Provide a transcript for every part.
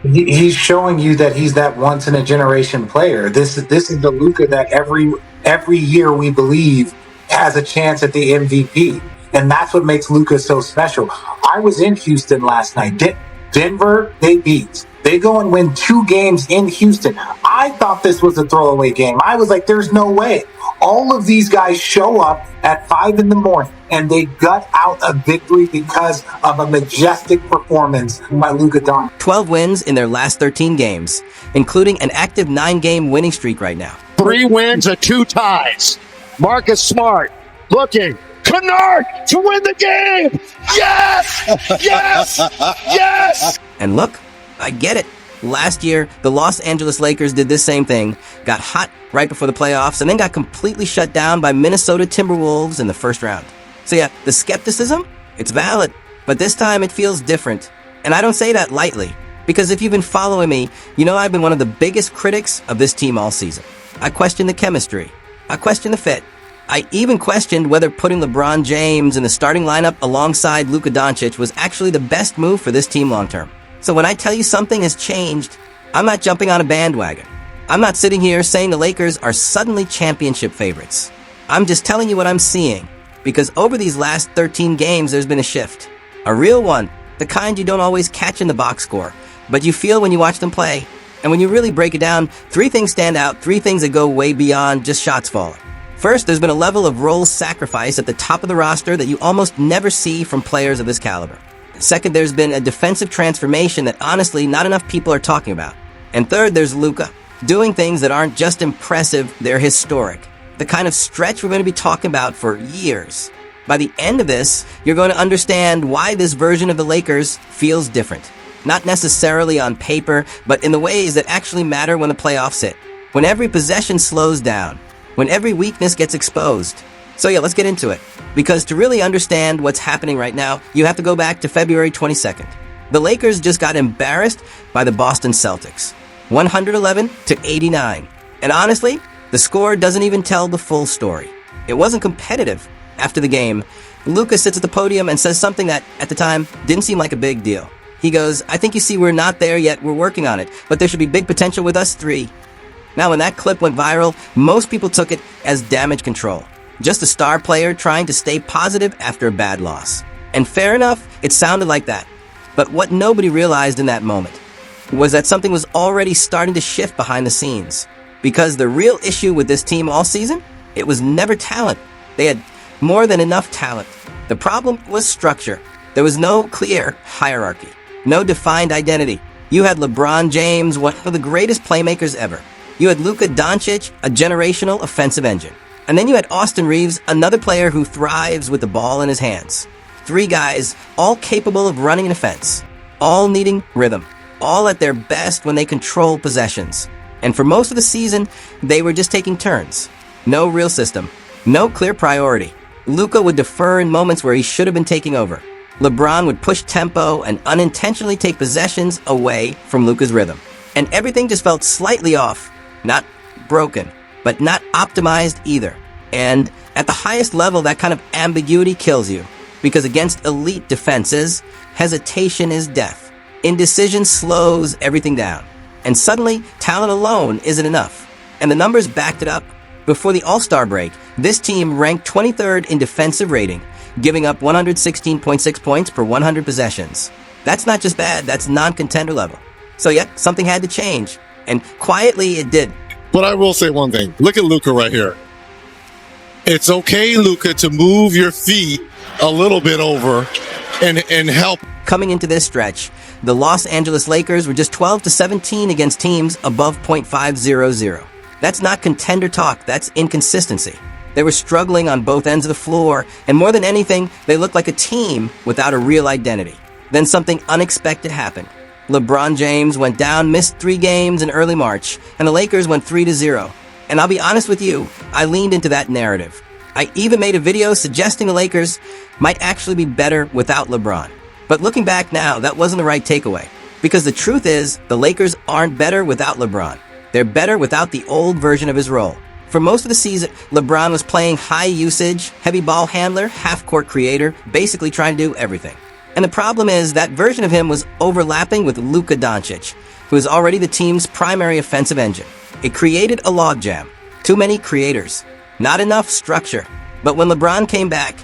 He's showing you that he's that once in a generation player. This is the Luka that every year we believe has a chance at the MVP, and that's what makes Luka so special. I was in Houston last night. Denver, they beat. They go and win 2 games in Houston. I thought this was a throwaway game. I was like, there's no way. All of these guys show up at 5 in the morning and they gut out a victory because of a majestic performance by Luka Doncic. 12 wins in their last 13 games, including an active 9-game winning streak right now. 3 wins and 2 ties. Marcus Smart looking. Kennard to win the game. Yes! Yes! Yes! And look, I get it. Last year, the Los Angeles Lakers did this same thing, got hot right before the playoffs, and then got completely shut down by Minnesota Timberwolves in the first round. So yeah, the skepticism, it's valid, but this time it feels different. And I don't say that lightly, because if you've been following me, you know I've been one of the biggest critics of this team all season. I question the chemistry. I question the fit. I even questioned whether putting LeBron James in the starting lineup alongside Luka Doncic was actually the best move for this team long term. So when I tell you something has changed, I'm not jumping on a bandwagon. I'm not sitting here saying the Lakers are suddenly championship favorites. I'm just telling you what I'm seeing, because over these last 13 games there's been a shift. A real one, the kind you don't always catch in the box score, but you feel when you watch them play. And when you really break it down, 3 things stand out, 3 things that go way beyond just shots falling. First, there's been a level of role sacrifice at the top of the roster that you almost never see from players of this caliber. Second, there's been a defensive transformation that honestly not enough people are talking about. And third, there's Luka, doing things that aren't just impressive, they're historic. The kind of stretch we're going to be talking about for years. By the end of this, you're going to understand why this version of the Lakers feels different. Not necessarily on paper, but in the ways that actually matter when the playoffs hit. When every possession slows down. When every weakness gets exposed. So yeah, let's get into it. Because to really understand what's happening right now, you have to go back to February 22nd. The Lakers just got embarrassed by the Boston Celtics. 111-89. And honestly, the score doesn't even tell the full story. It wasn't competitive. After the game, Luka sits at the podium and says something that, at the time, didn't seem like a big deal. He goes, "I think you see we're not there yet, we're working on it, but there should be big potential with us 3. Now, when that clip went viral, most people took it as damage control. Just a star player trying to stay positive after a bad loss. And fair enough, it sounded like that. But what nobody realized in that moment was that something was already starting to shift behind the scenes. Because the real issue with this team all season, it was never talent. They had more than enough talent. The problem was structure. There was no clear hierarchy, no defined identity. You had LeBron James, one of the greatest playmakers ever. You had Luka Doncic, a generational offensive engine. And then you had Austin Reeves, another player who thrives with the ball in his hands. 3 guys, all capable of running an offense, all needing rhythm, all at their best when they control possessions. And for most of the season, they were just taking turns. No real system, no clear priority. Luka would defer in moments where he should have been taking over. LeBron would push tempo and unintentionally take possessions away from Luka's rhythm. And everything just felt slightly off. Not broken, but not optimized either. And at the highest level, that kind of ambiguity kills you. Because against elite defenses, hesitation is death. Indecision slows everything down. And suddenly, talent alone isn't enough. And the numbers backed it up. Before the All-Star break, this team ranked 23rd in defensive rating, giving up 116.6 points per 100 possessions. That's not just bad, that's non-contender level. So yeah, something had to change. And quietly, it did. But I will say one thing. Look at Luka right here. It's okay, Luka, to move your feet a little bit over and help. Coming into this stretch, the Los Angeles Lakers were just 12-17 against teams above .500. That's not contender talk, that's inconsistency. They were struggling on both ends of the floor, and more than anything, they looked like a team without a real identity. Then something unexpected happened. LeBron James went down, missed 3 games in early March, and the Lakers went 3-0. And I'll be honest with you, I leaned into that narrative. I even made a video suggesting the Lakers might actually be better without LeBron. But looking back now, that wasn't the right takeaway. Because the truth is, the Lakers aren't better without LeBron. They're better without the old version of his role. For most of the season, LeBron was playing high usage, heavy ball handler, half-court creator, basically trying to do everything. And the problem is that version of him was overlapping with Luka Doncic, who is already the team's primary offensive engine. It created a logjam. Too many creators. Not enough structure. But when LeBron came back,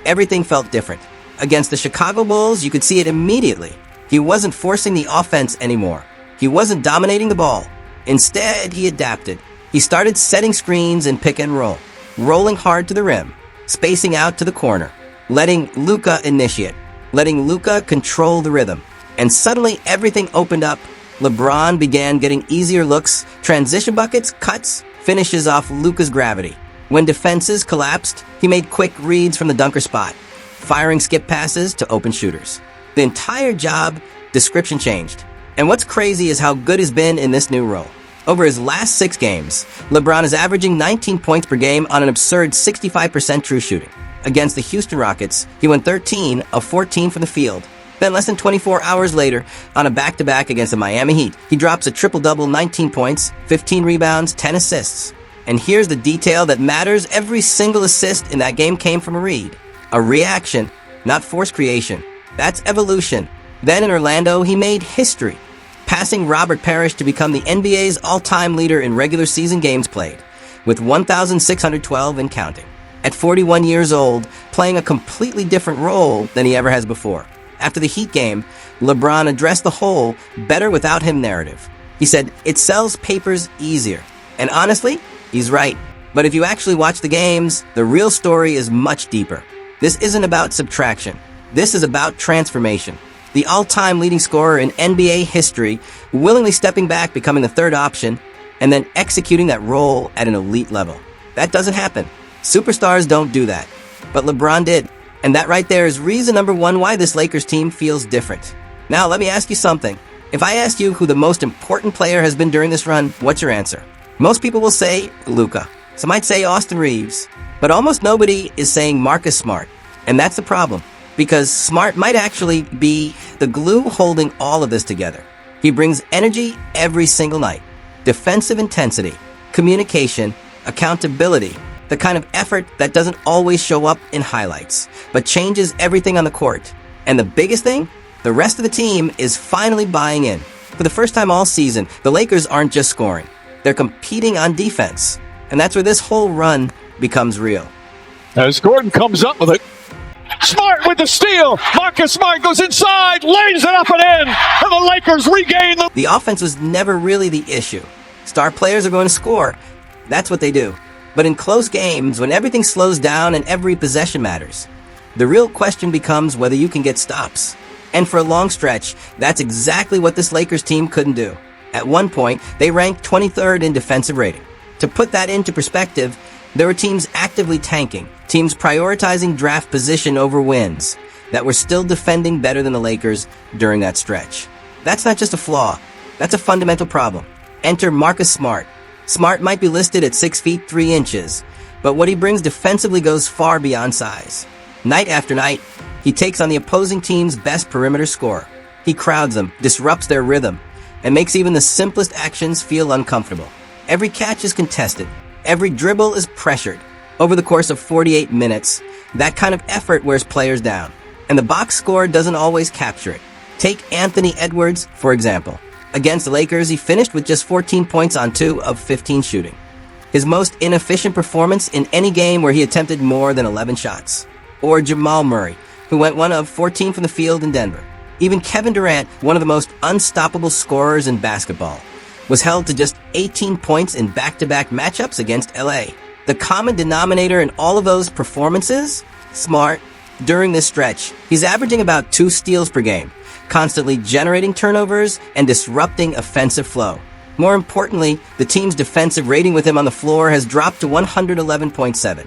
everything felt different. Against the Chicago Bulls, you could see it immediately. He wasn't forcing the offense anymore. He wasn't dominating the ball. Instead, he adapted. He started setting screens in pick and roll, rolling hard to the rim, spacing out to the corner, letting Luka initiate, letting Luka control the rhythm. And suddenly, everything opened up. LeBron began getting easier looks, transition buckets, cuts, finishes off Luka's gravity. When defenses collapsed, he made quick reads from the dunker spot, firing skip passes to open shooters. The entire job description changed. And what's crazy is how good he's been in this new role. Over his last 6 games, LeBron is averaging 19 points per game on an absurd 65% true shooting. Against the Houston Rockets, he went 13 of 14 from the field. Then less than 24 hours later, on a back-to-back against the Miami Heat, he drops a triple-double, 19 points, 15 rebounds, 10 assists. And here's the detail that matters. Every single assist in that game came from a read. A reaction, not forced creation. That's evolution. Then in Orlando, he made history, passing Robert Parrish to become the NBA's all-time leader in regular season games played, with 1,612 and counting. At 41 years old, playing a completely different role than he ever has before. After the Heat game, LeBron addressed the whole better without him narrative. He said, "It sells papers easier." And honestly, he's right. But if you actually watch the games, the real story is much deeper. This isn't about subtraction. This is about transformation. The all-time leading scorer in NBA history, willingly stepping back, becoming the third option, and then executing that role at an elite level. That doesn't happen. Superstars don't do that. But LeBron did. And that right there is reason number 1 why this Lakers team feels different. Now, let me ask you something. If I asked you who the most important player has been during this run, what's your answer? Most people will say Luka. Some might say Austin Reeves. But almost nobody is saying Marcus Smart. And that's the problem. Because Smart might actually be the glue holding all of this together. He brings energy every single night. Defensive intensity, communication, accountability, the kind of effort that doesn't always show up in highlights, but changes everything on the court. And the biggest thing? The rest of the team is finally buying in. For the first time all season, the Lakers aren't just scoring. They're competing on defense. And that's where this whole run becomes real. As Gordon comes up with it, Smart with the steal. Marcus Smart goes inside, lays it up and in, and the Lakers regain the... The offense was never really the issue. Star players are going to score. That's what they do. But in close games, when everything slows down and every possession matters, the real question becomes whether you can get stops. And for a long stretch, that's exactly what this Lakers team couldn't do. At one point, they ranked 23rd in defensive rating. To put that into perspective, there were teams actively tanking, teams prioritizing draft position over wins, that were still defending better than the Lakers during that stretch. That's not just a flaw, that's a fundamental problem. Enter Marcus Smart. Smart might be listed at 6 feet 3 inches, but what he brings defensively goes far beyond size. Night after night, he takes on the opposing team's best perimeter scorer. He crowds them, disrupts their rhythm, and makes even the simplest actions feel uncomfortable. Every catch is contested. Every dribble is pressured. Over the course of 48 minutes, that kind of effort wears players down, and the box score doesn't always capture it. Take Anthony Edwards, for example. Against the Lakers, he finished with just 14 points on 2 of 15 shooting. His most inefficient performance in any game where he attempted more than 11 shots. Or Jamal Murray, who went 1 of 14 from the field in Denver. Even Kevin Durant, one of the most unstoppable scorers in basketball, was held to just 18 points in back-to-back matchups against LA. The common denominator in all of those performances? Smart. During this stretch, he's averaging about 2 steals per game, constantly generating turnovers and disrupting offensive flow. More importantly, the team's defensive rating with him on the floor has dropped to 111.7.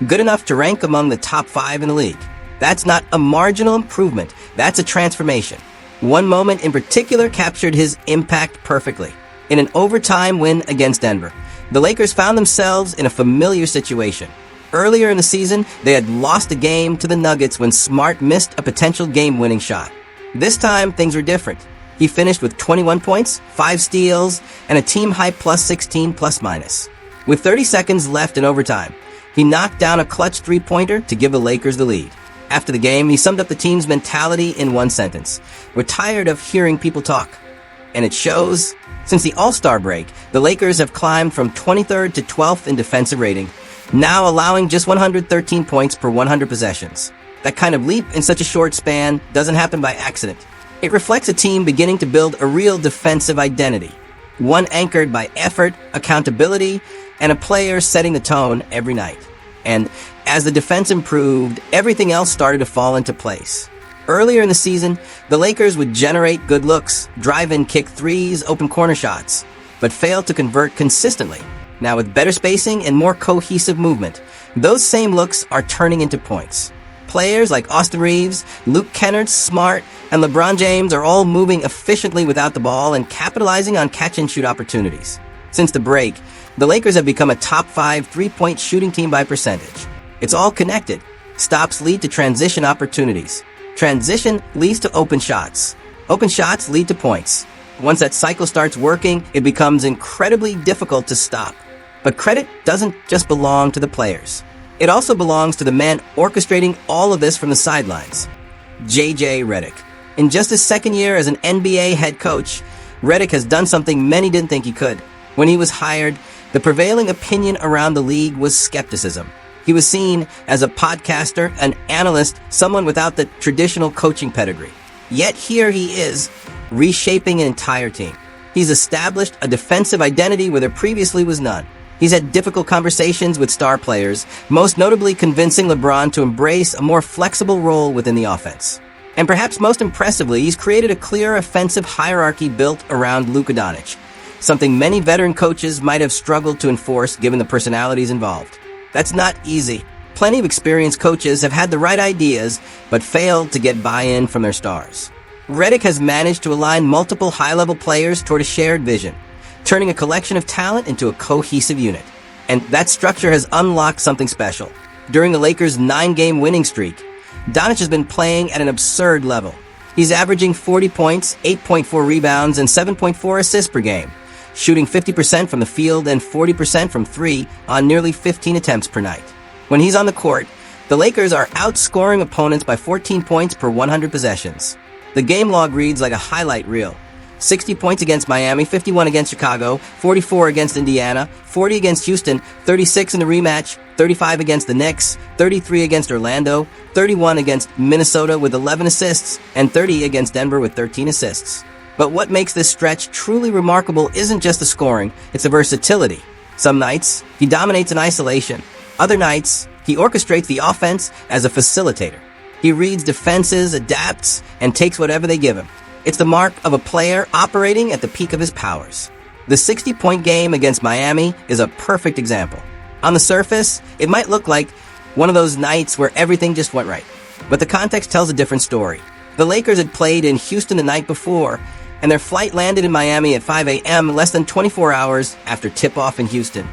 Good enough to rank among the top 5 in the league. That's not a marginal improvement, that's a transformation. One moment in particular captured his impact perfectly. In an overtime win against Denver, the Lakers found themselves in a familiar situation. Earlier in the season, they had lost a game to the Nuggets when Smart missed a potential game-winning shot. This time, things were different. He finished with 21 points, 5 steals, and a team-high plus 16 plus-minus. With 30 seconds left in overtime, he knocked down a clutch three-pointer to give the Lakers the lead. After the game, he summed up the team's mentality in one sentence. "We're tired of hearing people talk. And it shows. Since the All-Star break, the Lakers have climbed from 23rd to 12th in defensive rating, now allowing just 113 points per 100 possessions. That kind of leap in such a short span doesn't happen by accident. It reflects a team beginning to build a real defensive identity, one anchored by effort, accountability, and a player setting the tone every night. And as the defense improved, everything else started to fall into place. Earlier in the season, the Lakers would generate good looks, drive-in kick threes, open corner shots, but failed to convert consistently. Now with better spacing and more cohesive movement, those same looks are turning into points. Players like Austin Reeves, Luke Kennard, Smart, and LeBron James are all moving efficiently without the ball and capitalizing on catch-and-shoot opportunities. Since the break, the Lakers have become a top 5 three-point shooting team by percentage. It's all connected. Stops lead to transition opportunities. Transition leads to open shots. Open shots lead to points. Once that cycle starts working, it becomes incredibly difficult to stop. But credit doesn't just belong to the players. It also belongs to the man orchestrating all of this from the sidelines, J.J. Redick. In just his second year as an NBA head coach, Redick has done something many didn't think he could. When he was hired, the prevailing opinion around the league was skepticism. He was seen as a podcaster, an analyst, someone without the traditional coaching pedigree. Yet here he is, reshaping an entire team. He's established a defensive identity where there previously was none. He's had difficult conversations with star players, most notably convincing LeBron to embrace a more flexible role within the offense. And perhaps most impressively, he's created a clear offensive hierarchy built around Luka Doncic, something many veteran coaches might have struggled to enforce given the personalities involved. That's not easy. Plenty of experienced coaches have had the right ideas, but failed to get buy-in from their stars. Redick has managed to align multiple high-level players toward a shared vision, turning a collection of talent into a cohesive unit. And that structure has unlocked something special. During the Lakers' 9-game winning streak, Doncic has been playing at an absurd level. He's averaging 40 points, 8.4 rebounds, and 7.4 assists per game, shooting 50% from the field and 40% from three on nearly 15 attempts per night. When he's on the court, the Lakers are outscoring opponents by 14 points per 100 possessions. The game log reads like a highlight reel. 60 points against Miami, 51 against Chicago, 44 against Indiana, 40 against Houston, 36 in the rematch, 35 against the Knicks, 33 against Orlando, 31 against Minnesota with 11 assists, and 30 against Denver with 13 assists. But what makes this stretch truly remarkable isn't just the scoring, it's the versatility. Some nights, he dominates in isolation. Other nights, he orchestrates the offense as a facilitator. He reads defenses, adapts, and takes whatever they give him. It's the mark of a player operating at the peak of his powers. The 60-point game against Miami is a perfect example. On the surface, it might look like one of those nights where everything just went right. But the context tells a different story. The Lakers had played in Houston the night before, and their flight landed in Miami at 5 a.m. less than 24 hours after tip-off in Houston.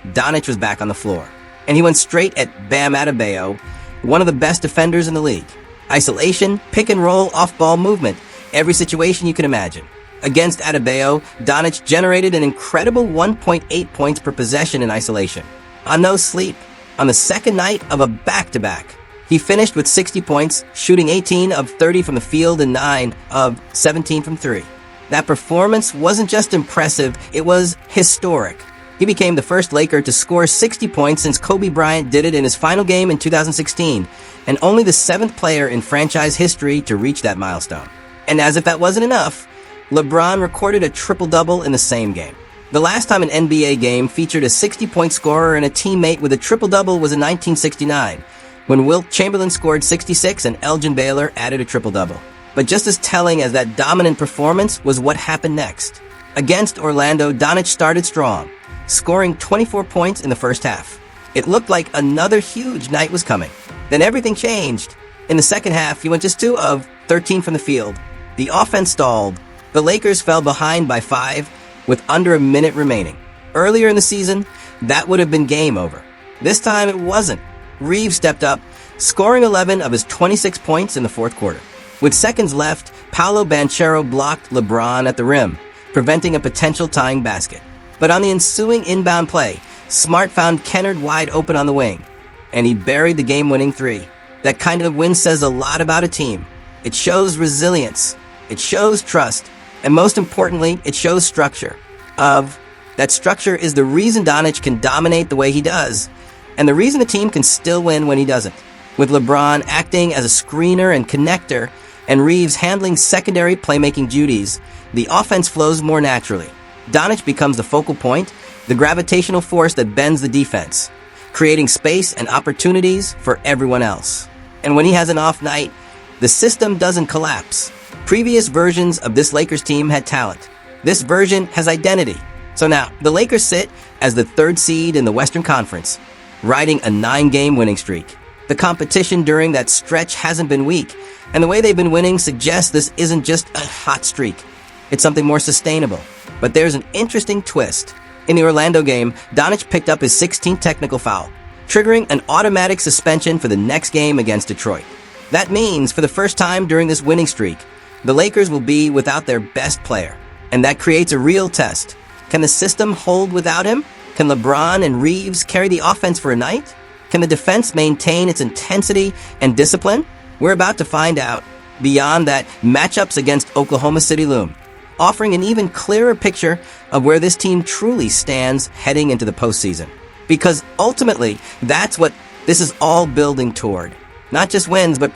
Doncic was back on the floor, and he went straight at Bam Adebayo, one of the best defenders in the league. Isolation, pick-and-roll, off-ball movement, every situation you can imagine. Against Adebayo, Doncic generated an incredible 1.8 points per possession in isolation. On no sleep, on the second night of a back-to-back, he finished with 60 points, shooting 18 of 30 from the field and 9 of 17 from 3. That performance wasn't just impressive, it was historic. He became the first Laker to score 60 points since Kobe Bryant did it in his final game in 2016, and only the 7th player in franchise history to reach that milestone. And as if that wasn't enough, LeBron recorded a triple-double in the same game. The last time an NBA game featured a 60-point scorer and a teammate with a triple-double was in 1969, when Wilt Chamberlain scored 66 and Elgin Baylor added a triple-double. But just as telling as that dominant performance was what happened next. Against Orlando, Doncic started strong, scoring 24 points in the first half. It looked like another huge night was coming. Then everything changed. In the second half, he went just 2 of 13 from the field. The offense stalled. The Lakers fell behind by 5 with under a minute remaining. Earlier in the season, that would have been game over. This time it wasn't. Reeves stepped up, scoring 11 of his 26 points in the fourth quarter. With seconds left, Paolo Banchero blocked LeBron at the rim, preventing a potential tying basket. But on the ensuing inbound play, Smart found Kennard wide open on the wing, and he buried the game-winning 3. That kind of win says a lot about a team. It shows resilience. It shows trust. And most importantly, it shows structure. That structure is the reason Doncic can dominate the way he does, and the reason the team can still win when he doesn't. With LeBron acting as a screener and connector, and Reeves handling secondary playmaking duties, the offense flows more naturally. Doncic becomes the focal point, the gravitational force that bends the defense, creating space and opportunities for everyone else. And when he has an off night, the system doesn't collapse. Previous versions of this Lakers team had talent. This version has identity. So now, the Lakers sit as the 3rd seed in the Western Conference, riding a 9-game winning streak. The competition during that stretch hasn't been weak, and the way they've been winning suggests this isn't just a hot streak. It's something more sustainable. But there's an interesting twist. In the Orlando game, Doncic picked up his 16th technical foul, triggering an automatic suspension for the next game against Detroit. That means, for the first time during this winning streak, the Lakers will be without their best player. And that creates a real test. Can the system hold without him? Can LeBron and Reeves carry the offense for a night? Can the defense maintain its intensity and discipline? We're about to find out. Beyond that, matchups against Oklahoma City loom, offering an even clearer picture of where this team truly stands heading into the postseason. Because ultimately, that's what this is all building toward. Not just wins, but